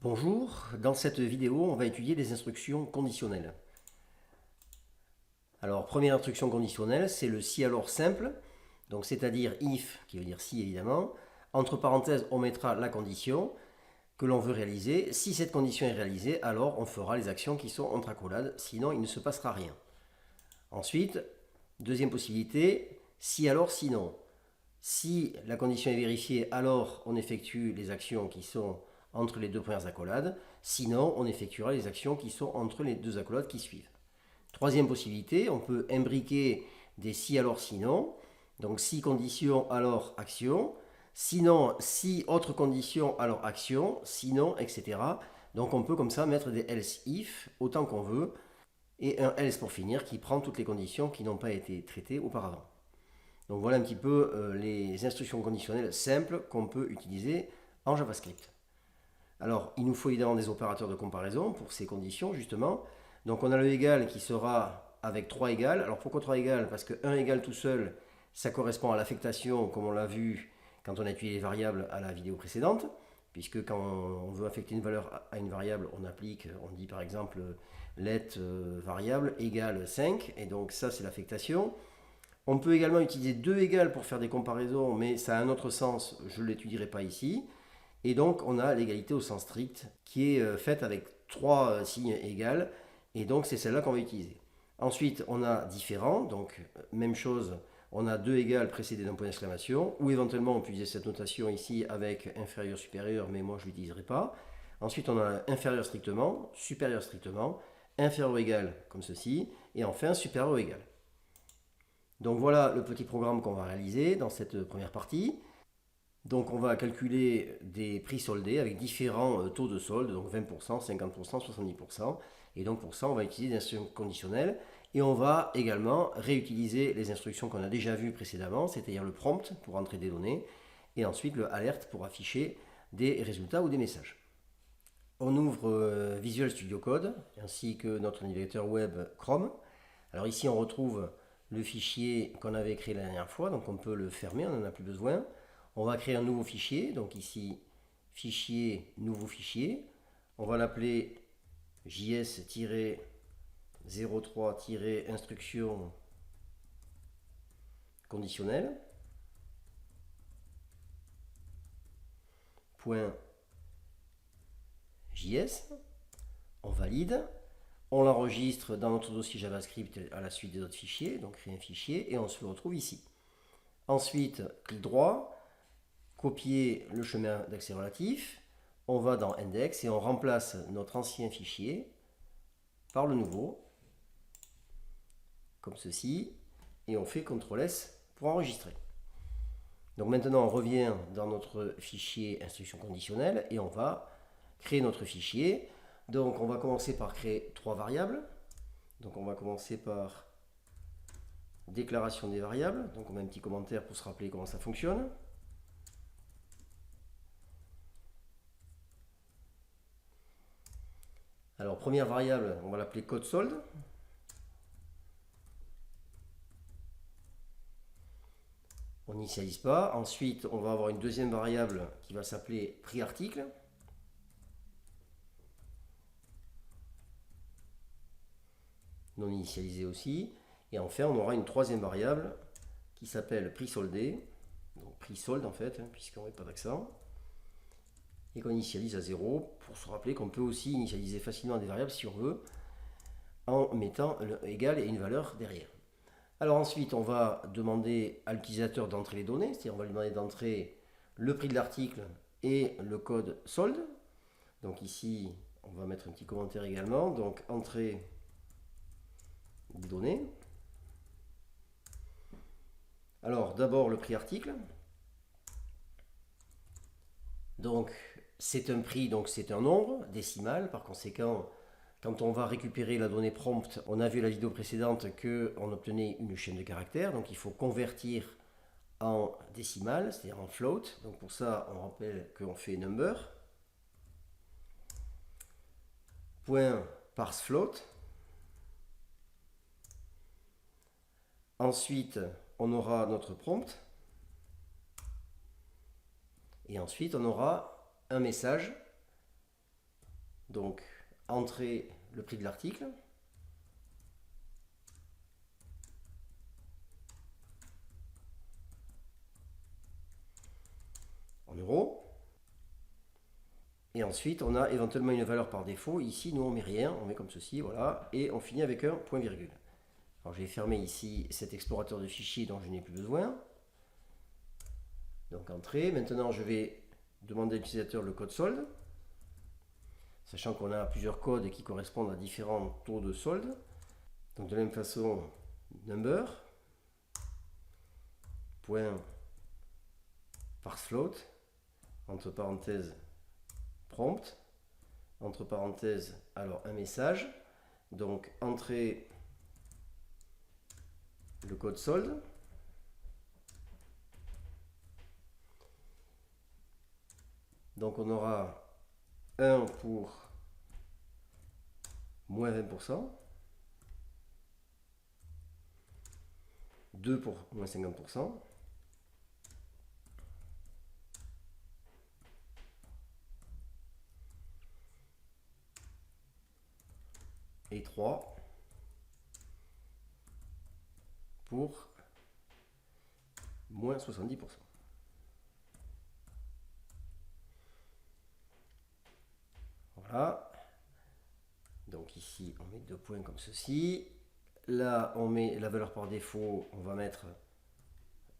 Bonjour, dans cette vidéo on va étudier les instructions conditionnelles. Alors première instruction conditionnelle, c'est le si alors simple, donc c'est-à-dire if qui veut dire si évidemment. Entre parenthèses on mettra la condition que l'on veut réaliser. Si cette condition est réalisée, alors on fera les actions qui sont entre accolades, sinon il ne se passera rien. Ensuite, deuxième possibilité, si alors sinon. Si la condition est vérifiée, alors on effectue les actions qui sont entre les deux premières accolades. Sinon, on effectuera les actions qui sont entre les deux accolades qui suivent. Troisième possibilité, on peut imbriquer des si alors sinon. Donc si condition alors action. Sinon, si autre condition alors action. Sinon, etc. Donc on peut comme ça mettre des else if autant qu'on veut. Et un else pour finir qui prend toutes les conditions qui n'ont pas été traitées auparavant. Donc voilà un petit peu les instructions conditionnelles simples qu'on peut utiliser en JavaScript. Alors, il nous faut évidemment des opérateurs de comparaison pour ces conditions, justement. Donc on a le égal qui sera avec 3 égales. Alors pourquoi 3 égales? Parce que 1 égal tout seul, ça correspond à l'affectation, comme on l'a vu quand on a étudié les variables à la vidéo précédente. Puisque quand on veut affecter une valeur à une variable, on applique, on dit par exemple let variable égale 5. Et donc ça, c'est l'affectation. On peut également utiliser 2 égales pour faire des comparaisons, mais ça a un autre sens, je ne l'étudierai pas ici. Et donc on a l'égalité au sens strict qui est faite avec 3 signes égales, et donc c'est celle-là qu'on va utiliser. Ensuite on a différent, donc même chose, on a 2 égales précédées d'un point d'exclamation, ou éventuellement on peut utiliser cette notation ici avec inférieur supérieur, mais moi je ne l'utiliserai pas. Ensuite on a inférieur strictement, supérieur strictement, inférieur ou égal comme ceci, et enfin supérieur ou égal. Donc voilà le petit programme qu'on va réaliser dans cette première partie. Donc on va calculer des prix soldés avec différents taux de solde, donc 20%, 50%, 70%. Et donc pour ça, on va utiliser des instructions conditionnelles. Et on va également réutiliser les instructions qu'on a déjà vues précédemment, c'est-à-dire le prompt pour entrer des données, et ensuite le alert pour afficher des résultats ou des messages. On ouvre Visual Studio Code, ainsi que notre navigateur web Chrome. Alors ici, on retrouve le fichier qu'on avait créé la dernière fois, donc on peut le fermer, on n'en a plus besoin. On va créer un nouveau fichier, donc ici, fichier, nouveau fichier. On va l'appeler js-03-instruction conditionnelle. .js. On valide. On l'enregistre dans notre dossier JavaScript à la suite des autres fichiers, donc créer un fichier, et on se le retrouve ici. Ensuite, clic droit, copier le chemin d'accès relatif, on va dans index et on remplace notre ancien fichier par le nouveau, comme ceci, et on fait CTRL S pour enregistrer. Donc maintenant on revient dans notre fichier instruction conditionnelle et on va créer notre fichier. Donc on va commencer par créer 3 variables. Donc on va commencer par déclaration des variables. Donc on met un petit commentaire pour se rappeler comment ça fonctionne. Alors première variable, on va l'appeler code solde. On n'initialise pas. Ensuite, on va avoir une deuxième variable qui va s'appeler prix article. Non initialisé aussi. Et enfin, on aura une troisième variable qui s'appelle prix soldé. Donc prix solde en fait, puisqu'on n'a pas d'accent. Et qu'on initialise à 0 pour se rappeler qu'on peut aussi initialiser facilement des variables si on veut en mettant le égal et une valeur derrière. Alors ensuite, on va demander à l'utilisateur d'entrer les données, c'est-à-dire on va lui demander d'entrer le prix de l'article et le code solde. Donc ici, on va mettre un petit commentaire également. Donc entrée des données. Alors d'abord le prix article. Donc c'est un prix, donc c'est un nombre décimal. Par conséquent, quand on va récupérer la donnée prompt, on a vu à la vidéo précédente qu'on obtenait une chaîne de caractères. Donc il faut convertir en décimal, c'est-à-dire en float. Donc pour ça, on rappelle qu'on fait number. Point parse float. Ensuite, on aura notre prompt. Et ensuite, on aura un message Donc, entrer le prix de l'article. En euros. Et ensuite, on a éventuellement une valeur par défaut. Ici, nous, on met rien. On met comme ceci, voilà. Et on finit avec un point virgule. Alors, je vais fermer ici cet explorateur de fichiers dont je n'ai plus besoin. Donc, entrée. Maintenant, je vais demander à l'utilisateur le code solde. Sachant qu'on a plusieurs codes qui correspondent à différents taux de solde. Donc, de la même façon, number, point parse float, entre parenthèses, prompt, entre parenthèses, alors un message. Donc, entrer le code solde. Donc, on aura 1 pour moins 20%, 2 pour moins 50%, et 3 pour moins 70%. Voilà. Donc ici, on met 2 points comme ceci. Là, on met la valeur par défaut, on va mettre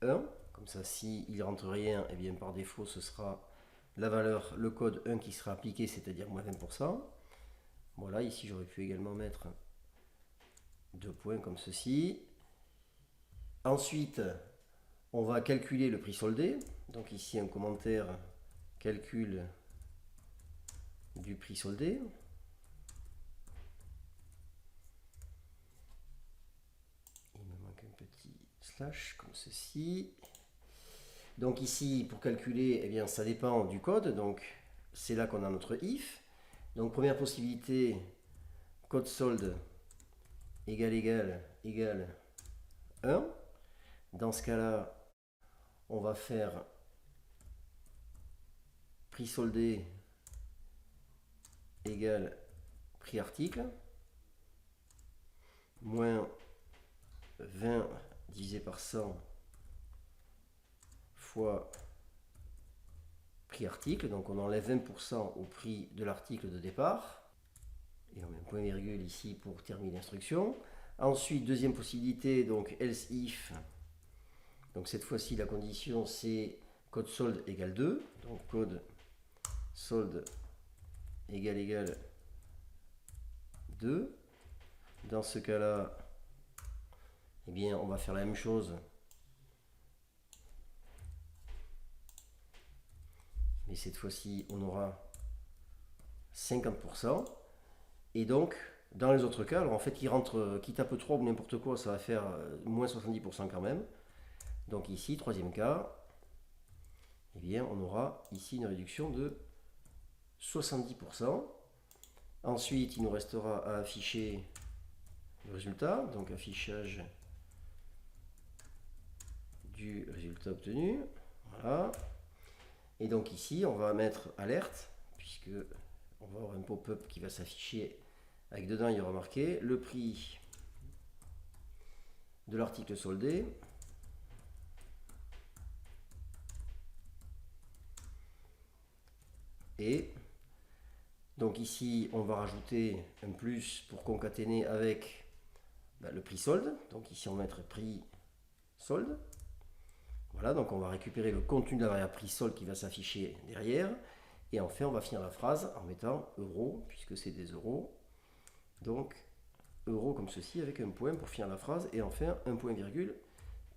1. Comme ça, s'il ne rentre rien, et bien par défaut, ce sera la valeur, le code 1 qui sera appliqué, c'est-à-dire moins 20%. Voilà, ici, j'aurais pu également mettre 2 points comme ceci. Ensuite, on va calculer le prix soldé. Donc ici, un commentaire calcul du prix soldé. Il me manque un petit slash comme ceci. Donc ici, pour calculer, eh bien, ça dépend du code. Donc c'est là qu'on a notre if. Donc première possibilité, code solde égale 1. Dans ce cas-là, on va faire prix soldé égale prix article moins 20 divisé par 100 fois prix article. Donc on enlève 20% au prix de l'article de départ. Et on met un point virgule ici pour terminer l'instruction. Ensuite, deuxième possibilité, donc else if. Donc cette fois-ci, la condition c'est code solde égale 2. Donc code solde égale 2. Dans ce cas-là, eh bien, on va faire la même chose. Mais cette fois-ci, on aura 50%. Et donc, dans les autres cas, alors en fait, qui tape 3 ou n'importe quoi, ça va faire moins 70% quand même. Donc ici, troisième cas, eh bien, on aura ici une réduction de 70%. Ensuite, il nous restera à afficher le résultat, donc affichage du résultat obtenu. Voilà. Et donc ici, on va mettre alerte, puisque on va avoir un pop-up qui va s'afficher avec dedans, il y aura marqué le prix de l'article soldé et donc ici, on va rajouter un plus pour concaténer avec le prix solde. Donc ici, on va mettre prix solde. Voilà, donc on va récupérer le contenu de la variable prix solde qui va s'afficher derrière. Et enfin, on va finir la phrase en mettant euro, puisque c'est des euros. Donc, euro comme ceci, avec un point pour finir la phrase. Et enfin, un point virgule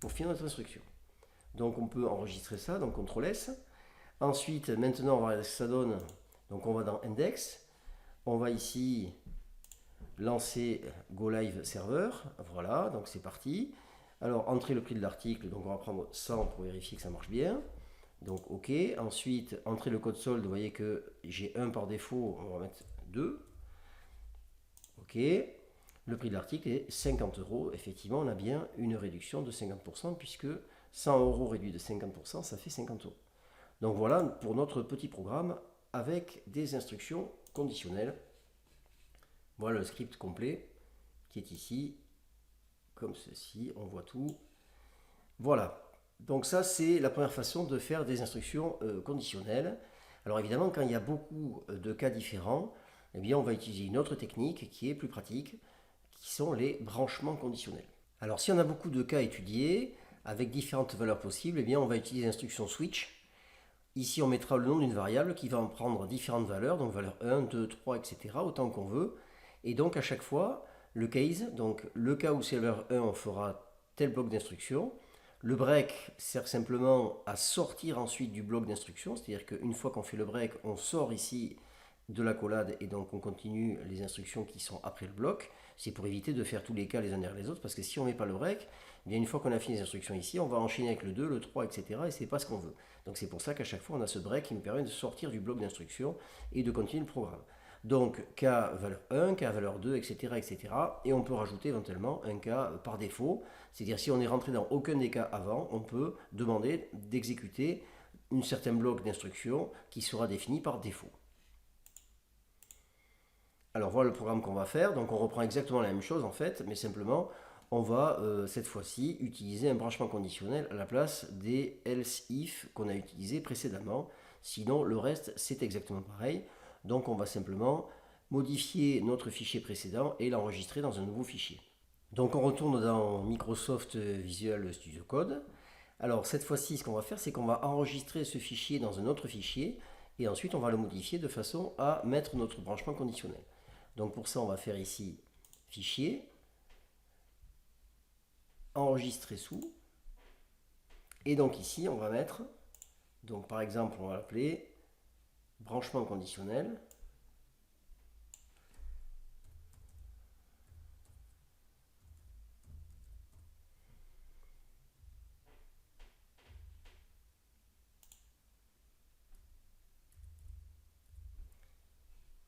pour finir notre instruction. Donc, on peut enregistrer ça, donc CTRL S. Ensuite, maintenant, on va regarder ce que ça donne. Donc, on va dans Index. On va ici lancer Go Live Server. Voilà, donc c'est parti. Alors, entrer le prix de l'article. Donc, on va prendre 100 pour vérifier que ça marche bien. Donc, OK. Ensuite, entrer le code solde. Vous voyez que j'ai 1 par défaut. On va mettre 2. OK. Le prix de l'article est 50 €. Effectivement, on a bien une réduction de 50% puisque 100 € réduit de 50%, ça fait 50 €. Donc, voilà pour notre petit programme avec des instructions conditionnelles. Voilà le script complet qui est ici, comme ceci, on voit tout. Voilà, donc ça c'est la première façon de faire des instructions conditionnelles. Alors évidemment, quand il y a beaucoup de cas différents, eh bien on va utiliser une autre technique qui est plus pratique, qui sont les branchements conditionnels. Alors si on a beaucoup de cas étudiés, avec différentes valeurs possibles, eh bien on va utiliser l'instruction switch. Ici, on mettra le nom d'une variable qui va en prendre différentes valeurs, donc valeur 1, 2, 3, etc., autant qu'on veut. Et donc, à chaque fois, le case, donc le cas où c'est la valeur 1, on fera tel bloc d'instruction. Le break sert simplement à sortir ensuite du bloc d'instruction, c'est-à-dire qu'une fois qu'on fait le break, on sort ici de l'accolade et donc on continue les instructions qui sont après le bloc. C'est pour éviter de faire tous les cas les uns derrière les autres, parce que si on ne met pas le break, eh bien une fois qu'on a fini les instructions ici, on va enchaîner avec le 2, le 3, etc. et c'est pas ce qu'on veut. Donc c'est pour ça qu'à chaque fois on a ce break qui nous permet de sortir du bloc d'instruction et de continuer le programme. Donc K valeur 1, K valeur 2, etc., etc. Et on peut rajouter éventuellement un K par défaut. C'est-à-dire si on n'est rentré dans aucun des cas avant, on peut demander d'exécuter un certain bloc d'instruction qui sera défini par défaut. Alors voilà le programme qu'on va faire. Donc on reprend exactement la même chose en fait, mais simplement on va cette fois-ci utiliser un branchement conditionnel à la place des else if qu'on a utilisé précédemment. Sinon le reste c'est exactement pareil. Donc on va simplement modifier notre fichier précédent et l'enregistrer dans un nouveau fichier. Donc on retourne dans Microsoft Visual Studio Code. Alors cette fois-ci ce qu'on va faire c'est qu'on va enregistrer ce fichier dans un autre fichier et ensuite on va le modifier de façon à mettre notre branchement conditionnel. Donc pour ça on va faire ici fichier, enregistrer sous, et donc ici on va mettre, donc par exemple on va l'appeler branchement conditionnel.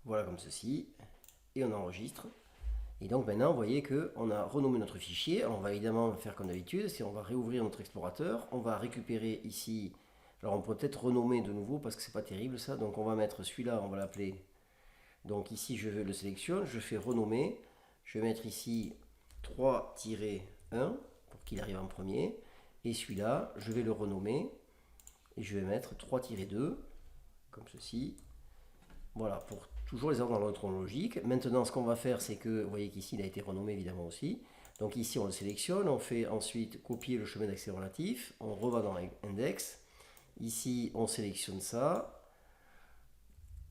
Voilà comme ceci, et on enregistre. Et donc maintenant, vous voyez qu'on a renommé notre fichier. Alors on va évidemment faire comme d'habitude, c'est on va réouvrir notre explorateur, on va récupérer ici, alors on peut peut-être renommer de nouveau parce que c'est pas terrible ça, donc on va mettre celui-là, on va l'appeler, donc ici je le sélectionne, je fais renommer, je vais mettre ici 3-1 pour qu'il arrive en premier, et celui-là, je vais le renommer, et je vais mettre 3-2, comme ceci, voilà, pour toujours les avoir dans l'ordre chronologique. Maintenant, ce qu'on va faire, c'est que, vous voyez qu'ici, il a été renommé évidemment aussi. Donc ici, on le sélectionne, on fait ensuite copier le chemin d'accès relatif, on reva dans index. Ici, on sélectionne ça,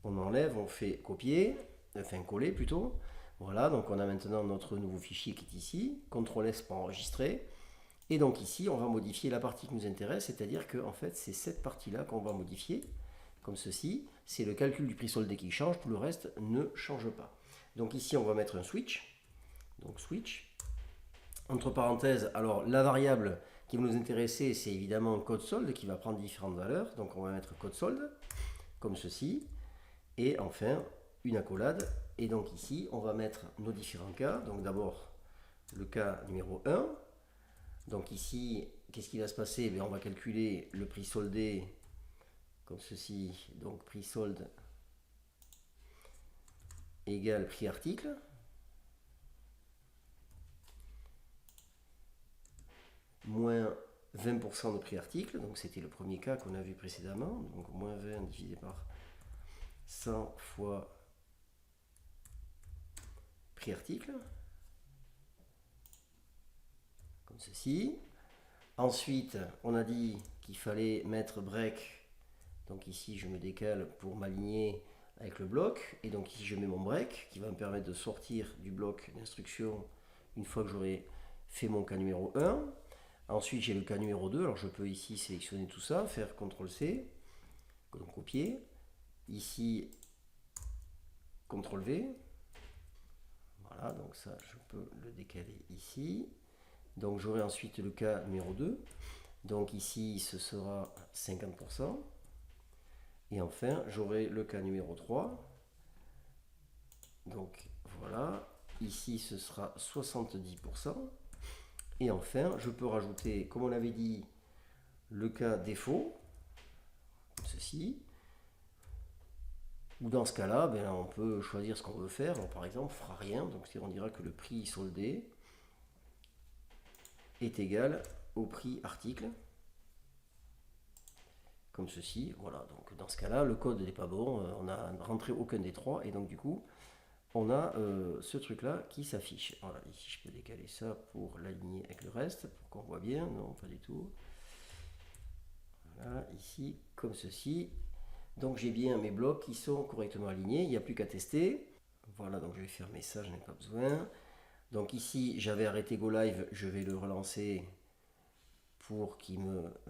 on enlève, on fait copier, enfin coller plutôt. Voilà, donc on a maintenant notre nouveau fichier qui est ici, CTRL-S pour enregistrer. Et donc ici, on va modifier la partie qui nous intéresse, c'est-à-dire que en fait, c'est cette partie-là qu'on va modifier, comme ceci. C'est le calcul du prix soldé qui change, tout le reste ne change pas. Donc ici, on va mettre un switch. Donc switch. Entre parenthèses, alors la variable qui va nous intéresser, c'est évidemment code solde qui va prendre différentes valeurs. Donc on va mettre code solde, comme ceci. Et enfin, une accolade. Et donc ici, on va mettre nos différents cas. Donc d'abord, le cas numéro 1. Donc ici, qu'est-ce qui va se passer? On va calculer le prix soldé comme ceci. Donc prix solde égale prix article. Moins 20% de prix article. Donc c'était le premier cas qu'on a vu précédemment. Donc moins 20 divisé par 100 fois prix article. Comme ceci. Ensuite, on a dit qu'il fallait mettre break. Donc ici, je me décale pour m'aligner avec le bloc. Et donc ici, je mets mon break qui va me permettre de sortir du bloc d'instruction une fois que j'aurai fait mon cas numéro 1. Ensuite, j'ai le cas numéro 2. Alors, je peux ici sélectionner tout ça, faire CTRL-C, donc copier. Ici, CTRL-V. Voilà, donc ça, je peux le décaler ici. Donc, j'aurai ensuite le cas numéro 2. Donc ici, ce sera 50%. Et enfin, j'aurai le cas numéro 3. Donc voilà, ici ce sera 70%. Et enfin, je peux rajouter, comme on l'avait dit, le cas défaut, comme ceci. Ou dans ce cas-là, ben, on peut choisir ce qu'on veut faire. Donc, par exemple, on fera rien. Donc on dira que le prix soldé est égal au prix article. Comme ceci. Voilà. Donc dans ce cas-là, le code n'est pas bon. On n'a rentré aucun des trois. Et donc du coup, on a ce truc-là qui s'affiche. Voilà. Ici, je peux décaler ça pour l'aligner avec le reste. Pour qu'on voit bien. Non, pas du tout. Voilà. Ici, comme ceci. Donc j'ai bien mes blocs qui sont correctement alignés, il n'y a plus qu'à tester. Voilà, donc je vais fermer ça, je n'ai pas besoin. Donc ici, j'avais arrêté Go Live, je vais le relancer pour qu'il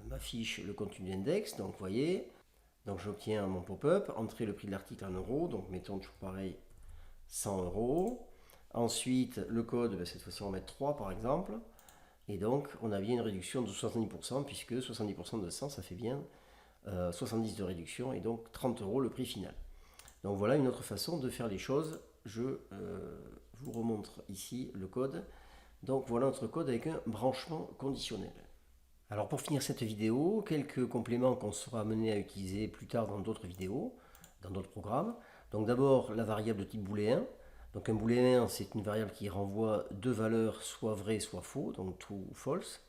m'affiche le contenu d'index. Donc vous voyez, donc j'obtiens mon pop-up, entrer le prix de l'article en euros, donc mettons toujours pareil, 100 euros. Ensuite, le code, ben, cette fois-ci on va mettre 3 par exemple. Et donc on a bien une réduction de 70%, puisque 70% de 100, ça fait bien 70 de réduction et donc 30 euros le prix final. Donc voilà une autre façon de faire les choses. Je vous remontre ici le code. Donc voilà notre code avec un branchement conditionnel. Alors pour finir cette vidéo, quelques compléments qu'on sera amené à utiliser plus tard dans d'autres vidéos, dans d'autres programmes. Donc d'abord la variable de type booléen. Donc un booléen, c'est une variable qui renvoie deux valeurs, soit vrai soit faux, donc true ou false.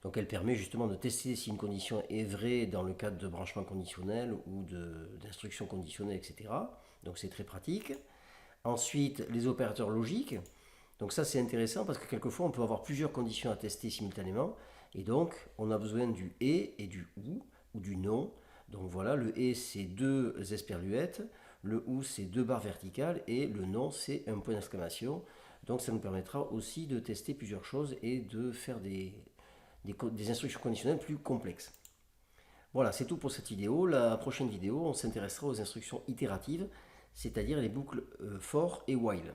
Donc elle permet justement de tester si une condition est vraie dans le cadre de branchement conditionnel ou d'instruction conditionnelle, etc. Donc c'est très pratique. Ensuite, les opérateurs logiques. Donc ça c'est intéressant parce que quelquefois on peut avoir plusieurs conditions à tester simultanément. Et donc on a besoin du et du ou du non. Donc voilà, le et c'est deux esperluettes, le ou c'est deux barres verticales et le non c'est un point d'exclamation. Donc ça nous permettra aussi de tester plusieurs choses et de faire des instructions conditionnelles plus complexes. Voilà, c'est tout pour cette vidéo. La prochaine vidéo, on s'intéressera aux instructions itératives, c'est-à-dire les boucles for et while.